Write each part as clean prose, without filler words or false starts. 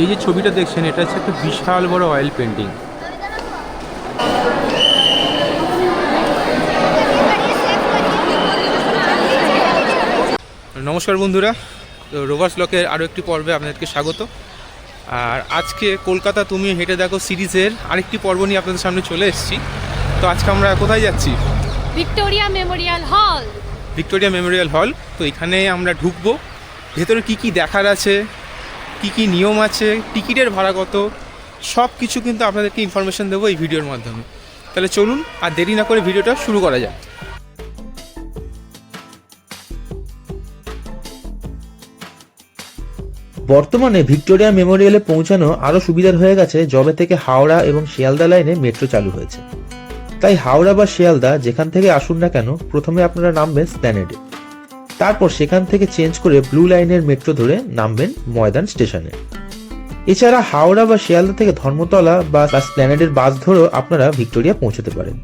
এই যে ছবিটা দেখছেন এটা হচ্ছে একটা বিশাল বড় অয়েল পেন্টিং। নমস্কার বন্ধুরা, তো রোভার্স ব্লকের আরও একটি পর্বে আপনাদেরকে স্বাগত। আর আজকে কলকাতা তুমি হেঁটে দেখো সিরিজের আরেকটি পর্ব নিয়ে আপনাদের সামনে চলে এসেছি। তো আজকে আমরা কোথায় যাচ্ছি? ভিক্টোরিয়া মেমোরিয়াল হল। ভিক্টোরিয়া মেমোরিয়াল হল। তো এখানে আমরা ঢুকবো, ভেতরে কি কি দেখার আছে, কি কি নিয়ম আছে, টিকিটের ভাড়া কত, সব কিছু কিন্তু আপনাদেরকে ইনফরমেশন দেবো এই ভিডিওর মাধ্যমে। তাহলে চলুন আর দেরি না করে ভিডিওটা শুরু করা যায়। বর্তমানে ভিক্টোরিয়া মেমোরিয়ালে পৌঁছানো আরও সুবিধার হয়ে গেছে যবে থেকে হাওড়া এবং শিয়ালদা লাইনে মেট্রো চালু হয়েছে। তাই হাওড়া বা শিয়ালদা যেখান থেকে আসুন না কেন, প্রথমে আপনারা নামবেন স্প্ল্যানেডে, তারপর সেখান থেকে চেঞ্জ করে ব্লু লাইনের মেট্রো ধরে নামবেন ময়দান স্টেশনে। এছাড়া হাওড়া বা শিয়ালদা থেকে ধর্মতলা বা স্প্ল্যানেডের বাস ধরেও আপনারা ভিক্টোরিয়া পৌঁছতে পারেন।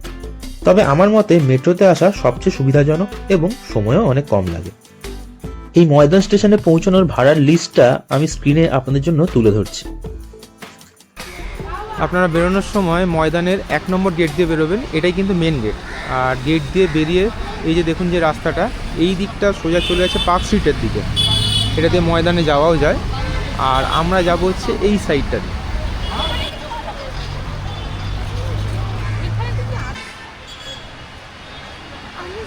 তবে আমার মতে মেট্রোতে আসা সবচেয়ে সুবিধাজনক এবং সময়ও অনেক কম লাগে। এই ময়দান স্টেশনে পৌঁছানোর ভাড়ার লিস্টটা আমি স্ক্রিনে আপনাদের জন্য তুলে ধরছি। আপনারা বেরোনোর সময় ময়দানের 1 নম্বর গেট দিয়ে বেরোবেন, এটাই কিন্তু মেন গেট। আর গেট দিয়ে বেরিয়ে এই যে দেখুন যে রাস্তাটা, এই দিকটা সোজা চলে আছে পার্ক স্ট্রিটের দিকে, এটা দিয়ে ময়দানে যাওয়াও যায়। আর আমরা যাব হচ্ছে এই সাইডটা দিয়ে।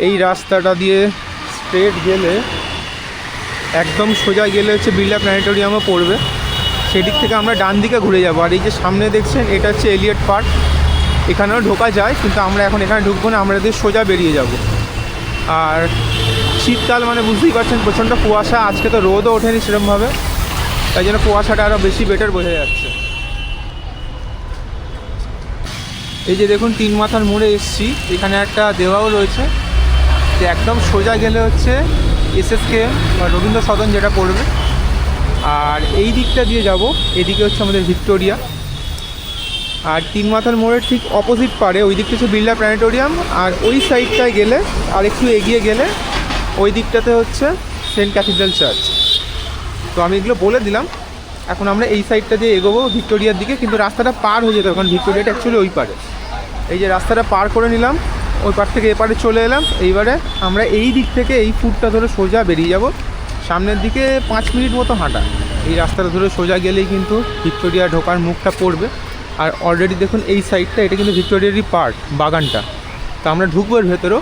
এই রাস্তাটা দিয়ে স্ট্রেট গেলে একদম সোজা গেলে হচ্ছে বিড়লা প্ল্যানেটোরিয়ামও পড়বে, সেদিক থেকে আমরা ডান দিকে ঘুরে যাবো। আর এই যে সামনে দেখছেন এটা হচ্ছে এলিয়ট পার্ক, এখানেও ঢোকা যায় কিন্তু আমরা এখন এখানে ঢুকবো না, আমরা এদের সোজা বেরিয়ে যাব। আর শীতকাল মানে বুঝতেই পারছেন প্রচণ্ড কুয়াশা, আজকে তো রোদও ওঠেনি সেরকমভাবে, তাই জন্য কুয়াশাটা আরও বেশি বেটার বোঝা যাচ্ছে। এই যে দেখুন 3 মাথার মোড়ে এসছি, এখানে একটা দেওয়াও রয়েছে। তো একদম সোজা গেলে হচ্ছে এসএসকে বা রবীন্দ্র সদন যেটা পড়বে। আর এই দিকটা দিয়ে যাব, এদিকে হচ্ছে আমাদের ভিক্টোরিয়া। আর 3 মাথার মোড়ের ঠিক অপোজিট পারে ওই দিকটা হচ্ছে বিড়লা প্ল্যানেটোরিয়াম, আর ওই সাইডটায় গেলে আর একটু এগিয়ে গেলে ওই দিকটাতে হচ্ছে সেন্ট ক্যাথিড্রাল চার্চ। তো আমি এগুলো বলে দিলাম, এখন আমরা এই সাইডটা দিয়ে এগোবো ভিক্টোরিয়ার দিকে, কিন্তু রাস্তাটা পার হয়ে যেত, কারণ ভিক্টোরিয়াটা অ্যাকচুয়ালি ওই পারে। এই যে রাস্তাটা পার করে নিলাম, ওই পার থেকে এপারে চলে এলাম। এইবারে আমরা এই দিক থেকে এই ফুটটা ধরে সোজা বেরিয়ে যাব, সামনের দিকে 5 মিনিট মতো হাঁটা। এই রাস্তাটা ধরে সোজা গেলেই কিন্তু ভিক্টোরিয়া ঢোকার মুখটা পড়বে। আর অলরেডি দেখুন এই সাইডটা, এটা কিন্তু ভিক্টোরিয়ারই পার্ট, বাগানটা। তো আমরা ঢুকবো এর ভেতরেও।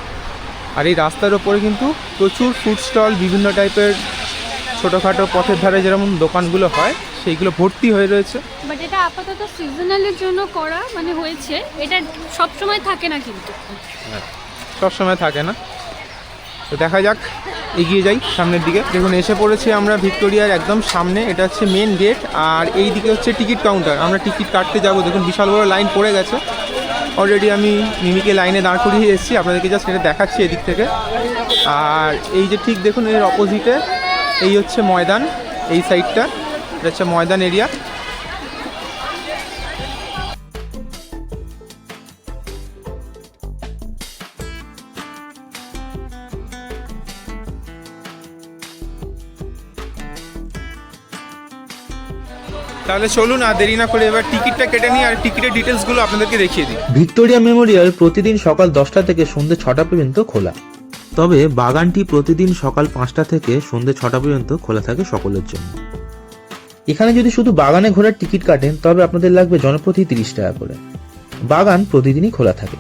আর এই রাস্তার ওপরে কিন্তু প্রচুর ফুড স্টল, বিভিন্ন টাইপের ছোটোখাটো পথের ধারে যেরকম দোকানগুলো হয় সেইগুলো ভর্তি হয়ে রয়েছে। বাট এটা আপাতত সিজনালের জন্য করা মানে হয়েছে, এটা সব সময় থাকে না, কিন্তু সব সময় থাকে না। তো দেখা যাক, এগিয়ে যাই সামনের দিকে। দেখুন এসে পড়েছি আমরা ভিক্টোরিয়ার একদম সামনে, এটা হচ্ছে মেন গেট। আর এই দিকে হচ্ছে টিকিট কাউন্টার, আমরা টিকিট কাটতে যাব। দেখুন বিশাল বড় লাইন পড়ে গেছে অলরেডি, আমি মিমিকে লাইনে দাঁড় করিয়ে এসেছি, আপনাদেরকে জাস্ট এটা দেখাচ্ছি এদিক থেকে। আর এই যে ঠিক দেখুন এর অপোজিটে এই হচ্ছে ময়দান, এই সাইডটা এটা হচ্ছে ময়দান এরিয়া। তাহলে চলুন আর দেরি না করে এবার টিকিটটা কেটে নিই, আর টিকিটের ডিটেলসগুলো আপনাদেরকে দেখিয়ে দিই। ভিক্টোরিয়া মেমোরিয়াল প্রতিদিন সকাল 10টা থেকে সন্ধ্যে 6টা পর্যন্ত খোলা, তবে বাগানটি প্রতিদিন সকাল 5টা থেকে সন্ধ্যে 6টা পর্যন্ত খোলা থাকে সকলের জন্য। এখানে যদি শুধু বাগানে ঘোরার টিকিট কাটেন তবে আপনাদের লাগবে জনপ্রতি 30 টাকা করে। বাগান প্রতিদিনই খোলা থাকে।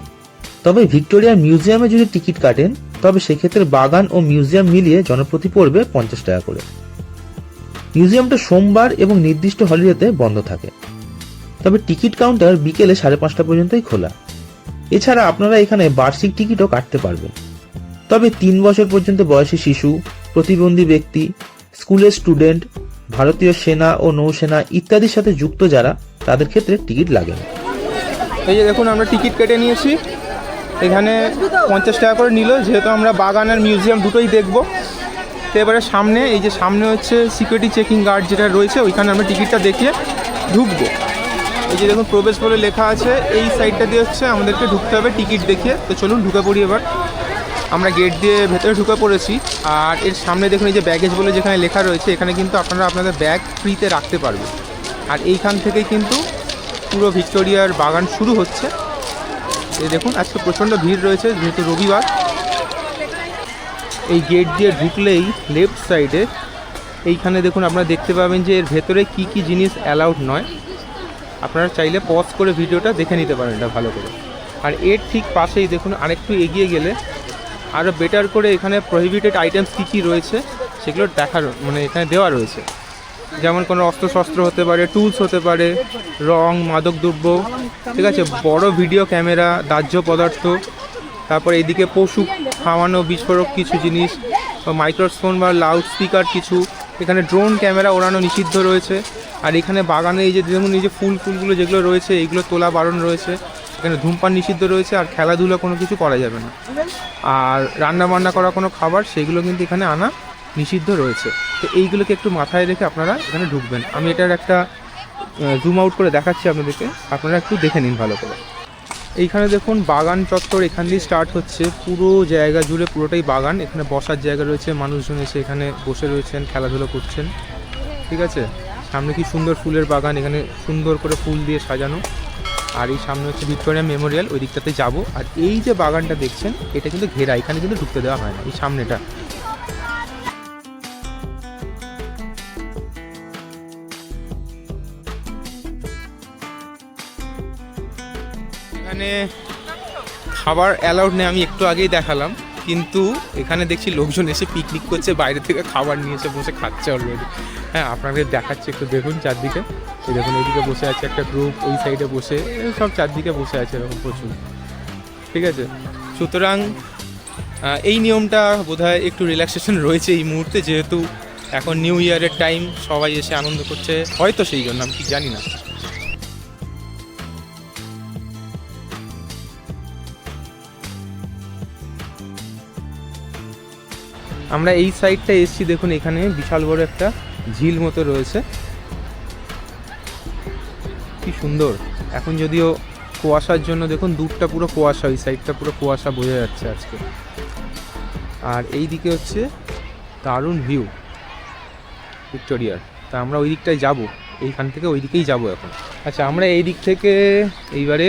তবে ভিক্টোরিয়া মিউজিয়ামে যদি টিকিট কাটেন তবে সেক্ষেত্রে বাগান ও মিউজিয়াম মিলিয়ে জনপ্রতি পড়বে 50 টাকা করে। মিউজিয়ামটা সোমবার এবং নির্দিষ্ট হলিডেতে বন্ধ থাকে। তবে টিকিট কাউন্টার বিকেলে 5:30 পর্যন্তই খোলা। এছাড়া আপনারা এখানে বার্ষিক টিকিটও কাটতে পারবেন। তবে 3 বছর পর্যন্ত বয়সী শিশু, প্রতিবন্ধী ব্যক্তি, স্কুলের স্টুডেন্ট, ভারতীয় সেনা ও নৌসেনা ইত্যাদির সাথে যুক্ত যারা, তাদের ক্ষেত্রে টিকিট লাগে না। এই যে দেখুন আমরা টিকিট কেটে নিয়েছি, এখানে 50 টাকা করে নিল, যেহেতু আমরা বাগান আর মিউজিয়াম দুটোই দেখবো। তো এবারে সামনে এই যে সামনে হচ্ছে সিকিউরিটি চেকিং গার্ড যেটা রয়েছে, ওইখানে আমরা টিকিটটা দেখিয়ে ঢুকবো। এই যে দেখুন প্রবেশ বলে লেখা আছে, এই সাইডটা দিয়ে হচ্ছে আমাদেরকে ঢুকতে হবে টিকিট দেখিয়ে। তো চলুন ঢুকে পড়ি এবার। আমরা গেট দিয়ে ভেতরে ঢুকে পড়েছি। আর এর সামনে দেখুন এই যে ব্যাগেজ বলে যেখানে লেখা রয়েছে, এখানে কিন্তু আপনারা আপনাদের ব্যাগ ফ্রিতে রাখতে পারবেন। আর এইখান থেকেই কিন্তু পুরো ভিক্টোরিয়ার বাগান শুরু হচ্ছে। এই দেখুন আজকে প্রচণ্ড ভিড় রয়েছে যেহেতু রবিবার। এই গেট দিয়ে ঢুকলেই লেফট সাইডে এইখানে দেখুন আপনারা দেখতে পাবেন যে এর ভেতরে কি কি জিনিস অ্যালাউড নয়। আপনারা চাইলে পজ করে ভিডিওটা দেখে নিতে পারেন এটা ভালো করে। আর এর ঠিক পাশেই দেখুন আরেকটু এগিয়ে গেলে আরও বেটার করে এখানে প্রহিবিটেড আইটেমস কী কী রয়েছে সেগুলো দেখার মানে এখানে দেওয়া রয়েছে। যেমন কোনো অস্ত্রশস্ত্র হতে পারে, টুলস হতে পারে, রং, মাদকদ্রব্য, ঠিক আছে, বড় ভিডিও ক্যামেরা, দাহ্য পদার্থ, তারপর এইদিকে পশু খাওয়ানো বিস্ফোরক কিছু জিনিস, মাইক্রোফোন বা লাউড স্পিকার কিছু, এখানে ড্রোন ক্যামেরা ওড়ানো নিষিদ্ধ রয়েছে। আর এখানে বাগানে এই যে দেখুন এই যে ফুলগুলো যেগুলো রয়েছে এইগুলো তোলা বারণ রয়েছে। এখানে ধূমপান নিষিদ্ধ রয়েছে আর খেলাধুলা কোনো কিছু করা যাবে না। আর রান্না বান্না করা কোনো খাবার সেগুলো কিন্তু এখানে আনা নিষিদ্ধ রয়েছে। তো এইগুলোকে একটু মাথায় রেখে আপনারা এখানে ঢুকবেন। আমি এটার একটা জুম আউট করে দেখাচ্ছি আপনাদেরকে, আপনারা একটু দেখে নিন ভালো করে। এইখানে দেখুন বাগান চত্বর এখান দিয়ে স্টার্ট হচ্ছে, পুরো জায়গা জুড়ে পুরোটাই বাগান। এখানে বসার জায়গা রয়েছে, মানুষজন এসে এখানে বসে রয়েছেন, খেলাধুলো করছেন, ঠিক আছে। সামনে কি সুন্দর ফুলের বাগান, এখানে সুন্দর করে ফুল দিয়ে সাজানো। আর এই সামনে হচ্ছে ভিক্টোরিয়া মেমোরিয়াল, ওই দিকটাতে যাবো। আর এই যে বাগানটা দেখছেন এটা কিন্তু ঘেরা, এখানে কিন্তু ঢুকতে দেওয়া হয় না, এই সামনেটা। এখানে খাবার অ্যালাউড নেই, আমি একটু আগেই দেখালাম, কিন্তু এখানে দেখছি লোকজন এসে পিকনিক করছে, বাইরে থেকে খাবার নিয়ে এসে বসে খাচ্ছে অলরেডি। হ্যাঁ, আপনাদের দেখাচ্ছে, একটু দেখুন চারদিকে। এই দেখুন এইদিকে বসে আছে একটা গ্রুপ, ওই সাইডে বসে, সব চারদিকে বসে আছে এরকম প্রচুর, ঠিক আছে। সুতরাং এই নিয়মটা বোধহয় একটু রিল্যাক্সেশন রয়েছে এই মুহূর্তে, যেহেতু এখন নিউ ইয়ারের টাইম, সবাই এসে আনন্দ করছে, হয়তো সেই জন্য, আমি ঠিক জানি না। আমরা এই সাইডটা এসছি, দেখুন এখানে বিশাল বড় একটা ঝিল মতো রয়েছে, কি সুন্দর। এখন যদিও কুয়াশার জন্য দেখুন দূরটা পুরো কুয়াশা, ওই সাইডটা পুরো কুয়াশা বোঝা যাচ্ছে আজকে। আর এই দিকে হচ্ছে দারুণ ভিউ ভিক্টোরিয়ার। তা আমরা ওই দিকটায় যাবো, এইখান থেকে ওই দিকেই যাবো এখন। আচ্ছা, আমরা এই দিক থেকে এইবারে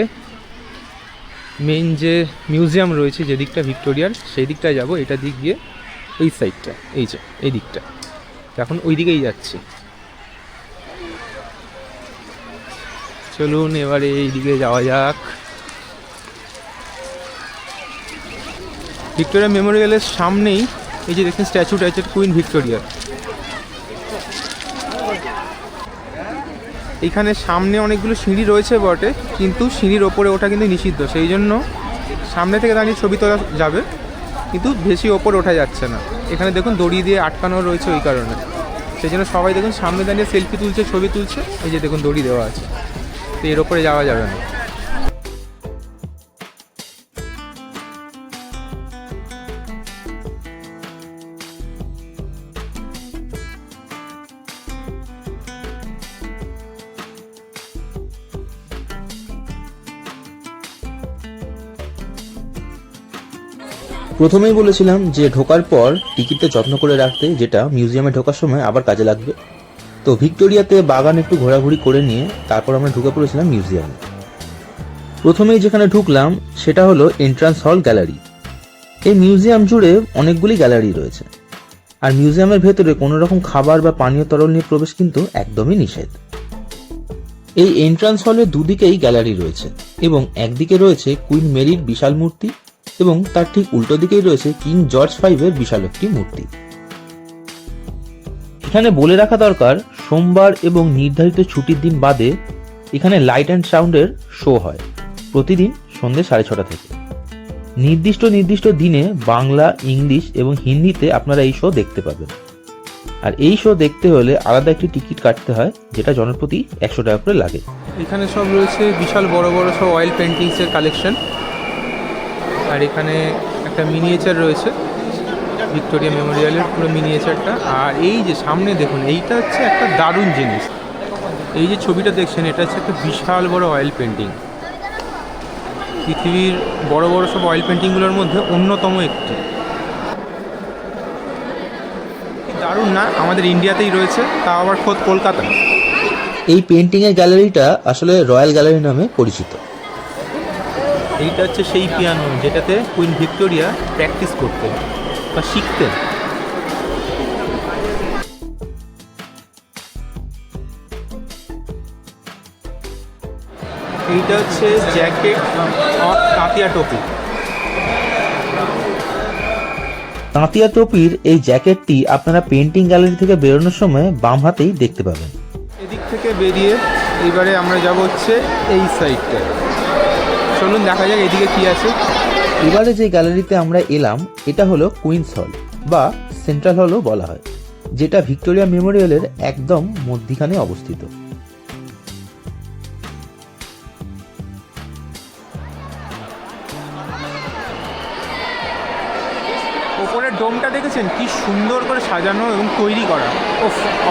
মেইন যে মিউজিয়াম রয়েছে যে দিকটা ভিক্টোরিয়ার, সেই দিকটায় যাবো। এটা দিক গিয়ে এই সাইডটা, এই যে এই দিকটা, এখন ওই দিকেই যাচ্ছি। চলুন এবারে এই দিকে যাওয়া যাক। ভিক্টোরিয়া মেমোরিয়ালের সামনেই এই যে দেখেন স্ট্যাচুটা আছে কুইন ভিক্টোরিয়া। এইখানে সামনে অনেকগুলো সিঁড়ি রয়েছে বটে, কিন্তু সিঁড়ির ওপরে ওঠা কিন্তু নিষিদ্ধ, সেই জন্য সামনে থেকে দাঁড়িয়ে ছবি তোলা যাবে, কিন্তু বেশি ওপরে ওঠা যাচ্ছে না। এখানে দেখুন দড়ি দিয়ে আটকানো রয়েছে ওই কারণে, সেই জন্য সবাই দেখুন সামনে দাঁড়িয়ে সেলফি তুলছে, ছবি তুলছে। এই যে দেখুন দড়ি দেওয়া আছে, তো এর ওপরে যাওয়া যাবে না। প্রথমেই বলেছিলাম যে ঢোকার পর টিকিটটা যত্ন করে রাখতে, যেটা মিউজিয়ামে ঢোকার সময় আবার কাজে লাগবে। তো ভিক্টোরিয়াতে বাগান একটু ঘোরাঘুরি করে নিয়ে তারপর আমরা ঢুকে পড়েছিলাম মিউজিয়ামে। প্রথমেই যেখানে ঢুকলাম সেটা হলো এন্ট্রান্স হল গ্যালারি। এই মিউজিয়াম জুড়ে অনেকগুলি গ্যালারি রয়েছে, আর মিউজিয়ামের ভেতরে কোনো রকম খাবার বা পানীয় তরল নিয়ে প্রবেশ কিন্তু একদমই নিষেধ। এই এন্ট্রান্স হলের দুদিকেই গ্যালারি রয়েছে, এবং একদিকে রয়েছে কুইন মেরির বিশাল মূর্তি, এবং তার ঠিক উল্টো দিকেই রয়েছে কিং জর্জ ফাইভের বিশাল একটি মূর্তি। এখানে বলে রাখা দরকার, সোমবার এবং নির্ধারিত ছুটির দিন বাদে এখানে লাইট অ্যান্ড সাউন্ডের শো হয় প্রতিদিন সন্ধ্যে 6:30 থেকে। নির্দিষ্ট দিনে বাংলা, ইংলিশ এবং হিন্দিতে আপনারা এই শো দেখতে পাবেন। আর এই শো দেখতে হলে আলাদা একটি টিকিট কাটতে হয়, যেটা জনপ্রতি 100 টাকা করে লাগে। এখানে সব রয়েছে বিশাল বড় বড় সব অয়েল পেন্টিংসের কালেকশন। আর এখানে একটা মিনিয়েচার রয়েছে ভিক্টোরিয়া মেমোরিয়ালের, পুরো মিনিয়েচারটা। আর এই যে সামনে দেখুন, এইটা হচ্ছে একটা দারুণ জিনিস। এই যে ছবিটা দেখছেন, এটা হচ্ছে একটা বিশাল বড় অয়েল পেন্টিং। পৃথিবীর বড় বড় সব অয়েল পেন্টিংগুলোর মধ্যে অন্যতম একটি। দারুণ না? আমাদের ইন্ডিয়াতেই রয়েছে, তা আবার খোদ কলকাতা। এই পেন্টিংয়ের গ্যালারিটা আসলে রয়্যাল গ্যালারি নামে পরিচিত। এইটা হচ্ছে সেই পিয়ানো যেটাতে কুইন ভিক্টোরিয়া প্র্যাকটিস করতেন বা শিখতেন। এইটা হচ্ছে জ্যাকেট তাঁতিয়া টুপি। তাঁতিয়া টুপির এই জ্যাকেটটি আপনারা পেন্টিং গ্যালারি থেকে বেরোনোর সময় বাম হাতেই দেখতে পাবেন। এদিক থেকে বেরিয়ে এইবারে আমরা যাব হচ্ছে এই সাইডটায়। চলুন দেখা যাক এদিকে কি আছে। এবারে যে গ্যালারিতে আমরা এলাম এটা হলো কুইন্স হল বা সেন্ট্রাল হলও বলা হয়, যেটা ভিক্টোরিয়া মেমোরিয়ালের একদম মধ্যিখানে অবস্থিত। ওপরের ডোমটা দেখেছেন কি সুন্দর করে সাজানো এবং তৈরি করা,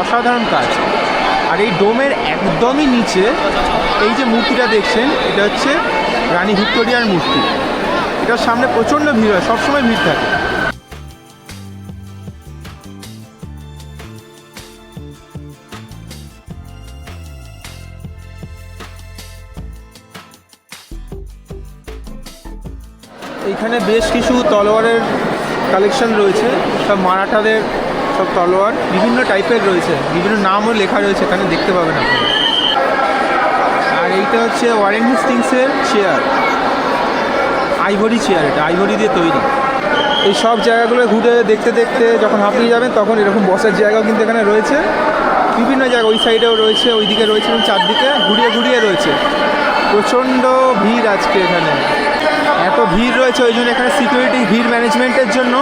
অসাধারণ কাজ। আর এই ডোমের একদমই নিচে এই যে মূর্তিটা দেখছেন এটা হচ্ছে রানী ভিক্টোরিয়ার মূর্তি। এটার সামনে প্রচণ্ড ভিড় হয়, সবসময় ভিড় থাকে। এইখানে বেশ কিছু তলোয়ারের কালেকশন রয়েছে, সব মারাঠাদের সব তলোয়ার বিভিন্ন টাইপের রয়েছে, বিভিন্ন নামও লেখা রয়েছে এখানে দেখতে পাবেন আপনারা। আর এইটা হচ্ছে ওয়ারেন হেস্টিংসের চেয়ার, আইভরি চেয়ার, এটা আইভরি দিয়ে তৈরি। এই সব জায়গাগুলো ঘুরে দেখতে দেখতে যখন হাঁপিয়ে যাবেন তখন এরকম বসার জায়গাও কিন্তু এখানে রয়েছে, বিভিন্ন জায়গা, ওই সাইডেও রয়েছে, ওইদিকে রয়েছে এবং চারদিকে ঘুরিয়ে ঘুরিয়ে রয়েছে। প্রচণ্ড ভিড় আজকে এখানে, এত ভিড় রয়েছে ওই জন্য এখানে সিকিউরিটি ভিড় ম্যানেজমেন্টের জন্য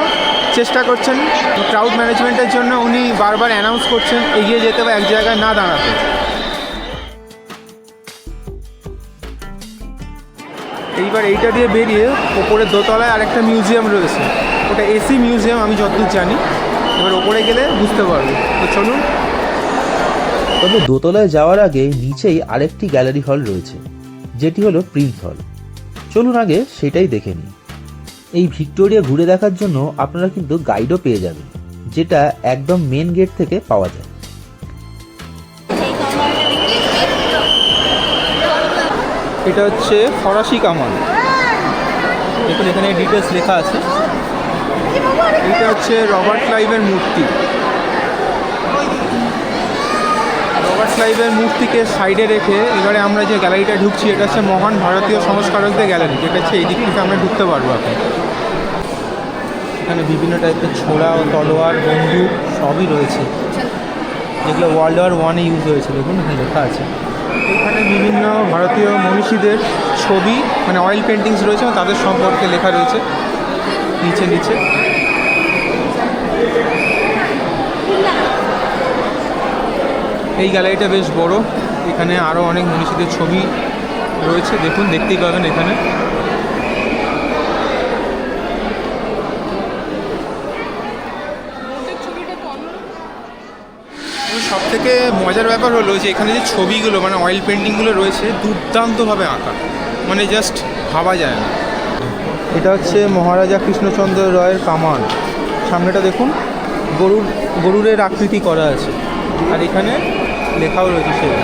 চেষ্টা করছেন, ক্রাউড ম্যানেজমেন্টের জন্য উনি বারবার অ্যানাউন্স করছেন এগিয়ে যেতে বা এক জায়গায় না দাঁড়াতে। এইবার এইটা দিয়ে বেরিয়ে ওপরের দোতলায় আরেকটা মিউজিয়াম রয়েছে, ওটা এসি মিউজিয়াম আমি যতদূর জানি। এবার ওপরে গেলে বুঝতে পারবো। তো চলুন। তবে দোতলায় যাওয়ার আগে নিচেই আরেকটি গ্যালারি হল রয়েছে, যেটি হলো প্রিন্স হল। চলুন আগে সেটাই দেখে নিই। এই ভিক্টোরিয়া ঘুরে দেখার জন্য আপনারা কিন্তু গাইডও পেয়ে যাবেন, যেটা একদম মেন গেট থেকে পাওয়া যায়। এটা হচ্ছে ফরাসি কামান, দেখুন এখানে ডিটেলস লেখা আছে। এটা হচ্ছে রবার্ট ক্লাইভের মূর্তি। রবার্ট ক্লাইভের মূর্তিকে সাইডে রেখে এবারে আমরা যে গ্যালারিটা ঢুকছি এটা হচ্ছে মহান ভারতীয় সংস্কারকদের গ্যালারি, যেটা হচ্ছে এই দিক থেকে আমরা ঢুকতে পারবো এখন। এখানে বিভিন্ন টাইপের ছোড়া ও তলোয়ার, বন্দুক সবই রয়েছে, যেগুলো ওয়ার্ল্ড ওয়ার 1 ইউজ হয়েছে। দেখুন এখানে লেখা আছে। এখানে বিভিন্ন ভারতীয় মনীষীদের ছবি, মানে অয়েল পেন্টিংস রয়েছে এবং তাদের সম্পর্কে লেখা রয়েছে নিচে নিচে। এই গ্যালারিটা বেশ বড়, এখানে আরও অনেক মনীষীদের ছবি রয়েছে, দেখুন দেখতেই পাবেন এখানে। সব থেকে মজার ব্যাপার হলো যে এখানে যে ছবিগুলো মানে অয়েল পেন্টিংগুলো রয়েছে দুর্দান্তভাবে আঁকা, মানে জাস্ট ভাবা যায় না। এটা হচ্ছে মহারাজা কৃষ্ণচন্দ্র রায়ের কামান, সামনেটা দেখুন গরুরের আকৃতি করা আছে, আর এখানে লেখাও রয়েছে সেটা।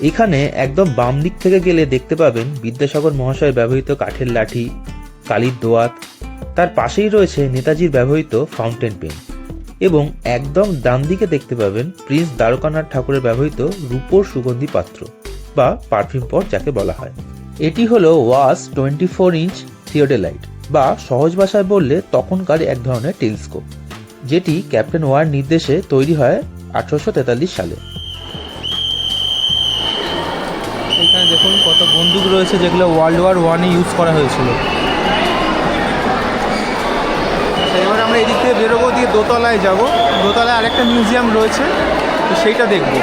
এখানে একদম বাম দিক থেকে গেলে দেখতে পাবেন বিদ্যাসাগর মহাশয় ব্যবহৃত কাঠের লাঠি, কালির দোয়াত, তার পাশেই রয়েছে নেতাজির ব্যবহৃত ফাউন্টেন পেন, এবং একদম ডান দিকে দেখতে পাবেন প্রিন্স দ্বারকানাথ ঠাকুরের ব্যবহৃত রূপোর সুগন্ধি পাত্র বা পারফিউম পট যাকে বলা হয়। এটি হলো ওয়াস 24 ইঞ্চ থিওডোলাইট বা সহজ ভাষায় বললে তখনকার এক ধরনের টেলিস্কোপ, যেটি ক্যাপ্টেন ওয়ার নির্দেশে তৈরি হয় 1843 সালে। এখানে দেখুন কত বন্দুক রয়েছে যেগুলো ওয়ার্ল্ড ওয়ার 1 ইউজ করা হয়েছিল। এবার আমরা এদিক থেকে বেরোবো, দিয়ে দোতলায় যাব। দোতলায় আরেকটা মিউজিয়াম রয়েছে, তো সেইটা দেখব।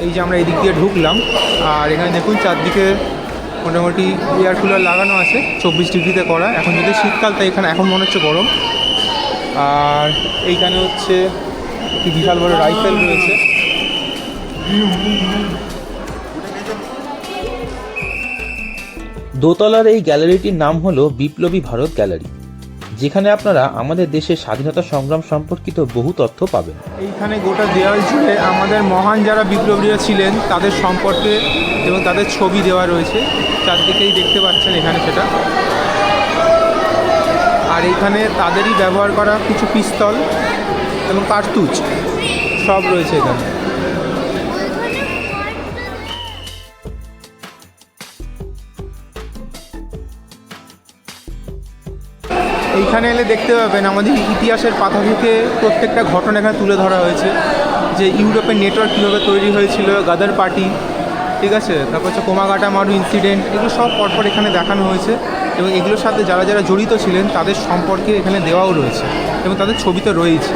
এই যে আমরা এদিক দিয়ে ঢুকলাম, আর এখানে দেখুন চারদিকে মোটামুটি এয়ার কুলার লাগানো আছে, 24 ডিগ্রিতে করা। এখন যদি শীতকাল তাই এখানে এখন মনে হচ্ছে গরম। আর এইখানে হচ্ছে একটি বিশাল বড় রাইফেল রয়েছে। দোতলার এই গ্যালারিটির নাম হলো বিপ্লবী ভারত গ্যালারি, যেখানে আপনারা আমাদের দেশের স্বাধীনতা সংগ্রাম সম্পর্কিত বহু তথ্য পাবেন। এইখানে গোটা দেওয়াল জুড়ে আমাদের মহান যারা বিপ্লবীরা ছিলেন তাদের সম্পর্কে এবং তাদের ছবি দেওয়া রয়েছে, চারদিকেই দেখতে পাচ্ছেন এখানে সেটা। আর এইখানে তাদেরই ব্যবহার করা কিছু পিস্তল এবং কার্তুজ সব রয়েছে এখানে। এইখানে এলে দেখতে পাবেন আমাদের ইতিহাসের পাতা থেকে প্রত্যেকটা ঘটনা এখানে তুলে ধরা হয়েছে, যে ইউরোপের নেটওয়ার্ক কীভাবে তৈরি হয়েছিল, গাদার পার্টি, ঠিক আছে, তারপর হচ্ছে কোমাগাটা মারু ইনসিডেন্ট, এগুলো সব পরপর এখানে দেখানো হয়েছে এবং এগুলোর সাথে যারা যারা জড়িত ছিলেন তাদের সম্পর্কে এখানে দেওয়াও রয়েছে এবং তাদের ছবি তো রয়েছে।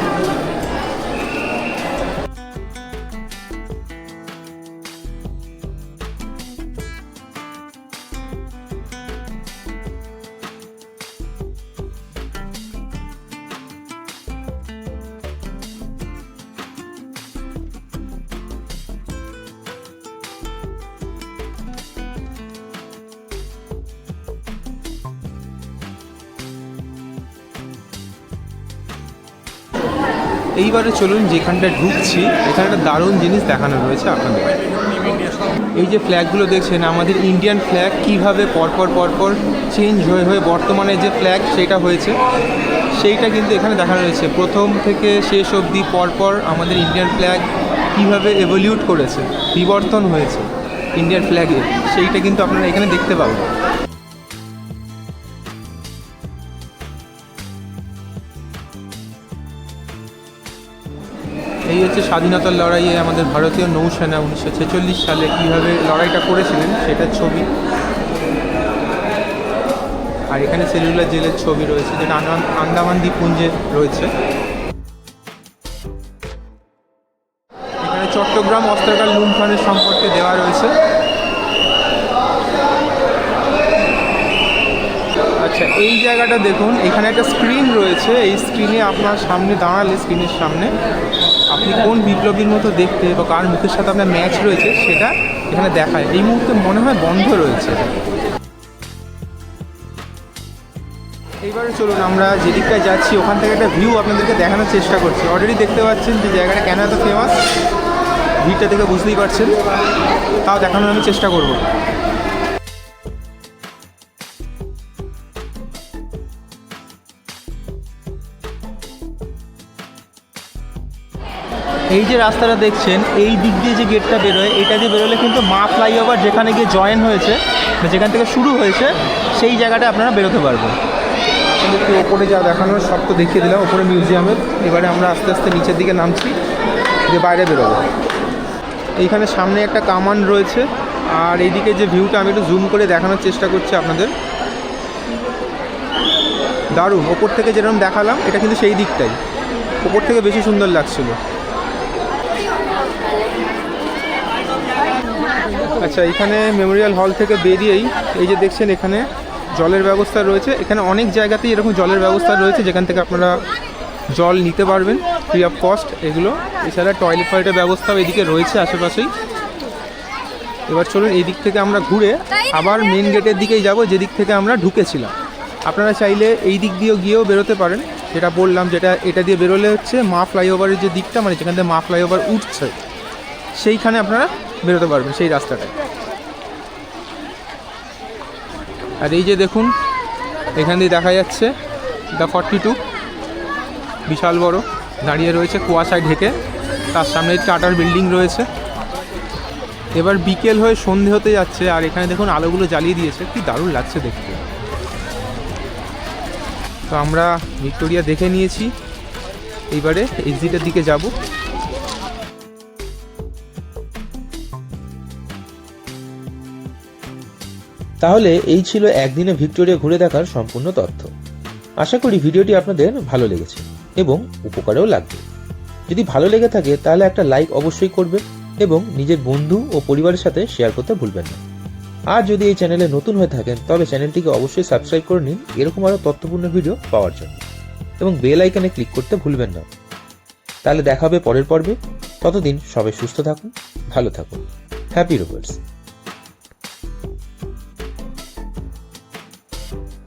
এইবারে চলুন যেখানটা ঢুকছি এখানে একটা দারুণ জিনিস দেখানো রয়েছে আপনাদের। এই যে ফ্ল্যাগগুলো দেখছেন আমাদের ইন্ডিয়ান ফ্ল্যাগ কীভাবে পরপর চেঞ্জ হয়ে হয়ে বর্তমানে যে ফ্ল্যাগ সেটা হয়েছে সেইটা কিন্তু এখানে দেখানো রয়েছে। প্রথম থেকে শেষ অবধি পরপর আমাদের ইন্ডিয়ান ফ্ল্যাগ কীভাবে এভলিউট করেছে, বিবর্তন হয়েছে ইন্ডিয়ান ফ্ল্যাগে, সেইটা কিন্তু আপনারা এখানে দেখতে পাবেন। এই হচ্ছে স্বাধীনতার লড়াইয়ে আমাদের ভারতীয় নৌসেনা 1946 সালে কীভাবে লড়াইটা করেছিলেন সেটার ছবি। আর এখানে সেলুলার জেলের ছবি রয়েছে যেটা আন্দামান দ্বীপপুঞ্জে রয়েছে। এখানে চট্টগ্রাম অস্ত্রাগার লুণ্ঠনের সম্পর্কে দেওয়া রয়েছে। আচ্ছা, এই জায়গাটা দেখুন, এখানে একটা স্ক্রিন রয়েছে। এই স্ক্রিনে আপনার সামনে দাঁড়ালে, স্ক্রিনের সামনে আপনি কোন বিপ্লবীর মতো দেখতে বা কার মুখের সাথে আপনার ম্যাচ রয়েছে সেটা এখানে দেখায়। এই মুহূর্তে মনে হয় বন্ধ রয়েছে। এইবারে চলুন আমরা যেদিকটায় যাচ্ছি ওখান থেকে একটা ভিউ আপনাদেরকে দেখানোর চেষ্টা করছি। অলরেডি দেখতে পাচ্ছেন যে জায়গাটা কেন এত ফেমাস, ভিড়টা দেখে বুঝতেই পারছেন, তাও দেখানোর আমি চেষ্টা করব। এই যে রাস্তাটা দেখছেন, এই দিক দিয়ে যে গেটটা বেরোয়, এটা দিয়ে বেরোলে কিন্তু মা ফ্লাইওভার যেখানে গিয়ে জয়েন হয়েছে, যেখান থেকে শুরু হয়েছে, সেই জায়গাটা আপনারা বেরোতে পারবেন। আপনাদেরকে ওপরে যা দেখানোর সব তো দেখিয়ে দিলাম, ওপরে মিউজিয়ামের। এবারে আমরা আস্তে আস্তে নিচের দিকে নামছি, যে বাইরে বেরোবো। এইখানে সামনে একটা কামান রয়েছে, আর এইদিকে যে ভিউটা আমি একটু জুম করে দেখানোর চেষ্টা করছি আপনাদের। দারুণ, ওপর থেকে যেরকম দেখালাম এটা কিন্তু সেই দিকটাই, ওপর থেকে বেশি সুন্দর লাগছিল। আচ্ছা, এখানে মেমোরিয়াল হল থেকে বেরিয়েই এই যে দেখছেন এখানে জলের ব্যবস্থা রয়েছে। এখানে অনেক জায়গাতেই এরকম জলের ব্যবস্থা রয়েছে যেখান থেকে আপনারা জল নিতে পারবেন ফ্রি অফ কস্ট এগুলো। এছাড়া টয়লেটের ব্যবস্থাও এদিকে রয়েছে আশেপাশেই। এবার চলুন এই দিক থেকে আমরা ঘুরে আবার মেন গেটের দিকেই যাব, যেদিক থেকে আমরা ঢুকেছিলাম। আপনারা চাইলে এই দিক দিয়েও গিয়েও বেরোতে পারেন, যেটা বললাম, যেটা এটা দিয়ে বেরোলে হচ্ছে মা ফ্লাইওভারের যে দিকটা, মানে যেখান থেকে মা ফ্লাইওভার উঠছে সেইখানে আপনারা বেরোতে পারবেন, সেই রাস্তাটায়। আর এই যে দেখুন এখান দিয়ে দেখা যাচ্ছে দ্য 42, বিশাল বড় দাঁড়িয়ে রয়েছে কুয়াশায় ঢেকে। তার সামনে টাটার বিল্ডিং রয়েছে। এবার বিকেল হয়ে সন্ধে হতে যাচ্ছে, আর এখানে দেখুন আলোগুলো জ্বালিয়ে দিয়েছে, কি দারুণ লাগছে দেখতে। তো আমরা ভিক্টোরিয়া দেখে নিয়েছি, এইবারে এক্সিটের দিকে যাব। তাহলে এই ছিল একদিনে ভিক্টোরিয়া ঘুরে দেখার সম্পূর্ণ তথ্য। আশা করি ভিডিওটি আপনাদের ভালো লেগেছে এবং উপকারেও লাগবে। যদি ভালো লেগে থাকে তাহলে একটা লাইক অবশ্যই করবেন এবং নিজের বন্ধু ও পরিবারের সাথে শেয়ার করতে ভুলবেন না। আর যদি এই চ্যানেলে নতুন হয়ে থাকেন তবে চ্যানেলটিকে অবশ্যই সাবস্ক্রাইব করে নিন এরকম আরও তথ্যপূর্ণ ভিডিও পাওয়ার জন্য, এবং বেল আইকনে ক্লিক করতে ভুলবেন না। তাহলে দেখা হবে পরের পর্বে। ততদিন সবাই সুস্থ থাকুন, ভালো থাকুন। Happy rovers. নমস্কার।